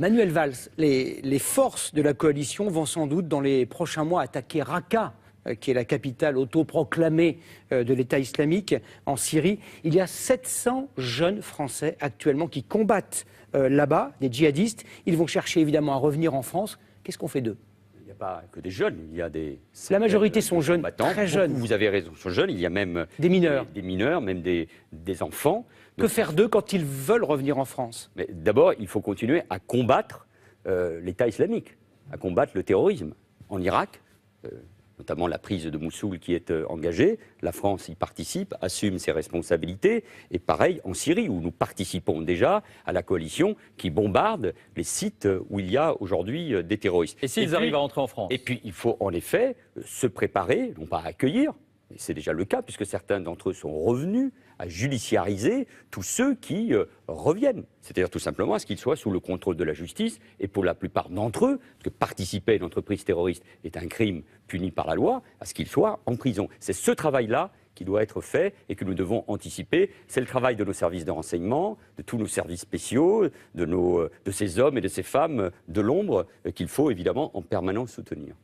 Manuel Valls, les forces de la coalition vont sans doute dans les prochains mois attaquer Raqqa, qui est la capitale autoproclamée de l'État islamique en Syrie. Il y a 700 jeunes Français actuellement qui combattent là-bas, des djihadistes. Ils vont chercher évidemment à revenir en France. Qu'est-ce qu'on fait d'eux? Il n'y a pas que des jeunes, il y a des... La majorité sont jeunes, très jeunes. Vous avez raison, sont jeunes, il y a même des mineurs, même des enfants. Que faire d'eux quand ils veulent revenir en France? Mais d'abord, il faut continuer à combattre l'État islamique, à combattre le terrorisme. En Irak, notamment la prise de Mossoul qui est engagée, la France y participe, assume ses responsabilités, et pareil en Syrie, où nous participons déjà à la coalition qui bombarde les sites où il y a aujourd'hui des terroristes. Et s'ils arrivent à rentrer en France? Et puis, il faut en effet se préparer, non pas à accueillir, et c'est déjà le cas, puisque certains d'entre eux sont revenus à judiciariser tous ceux qui reviennent. C'est-à-dire tout simplement à ce qu'ils soient sous le contrôle de la justice, et pour la plupart d'entre eux, parce que participer à une entreprise terroriste est un crime puni par la loi, à ce qu'ils soient en prison. C'est ce travail-là qui doit être fait et que nous devons anticiper. C'est le travail de nos services de renseignement, de tous nos services spéciaux, de ces hommes et de ces femmes de l'ombre qu'il faut évidemment en permanence soutenir.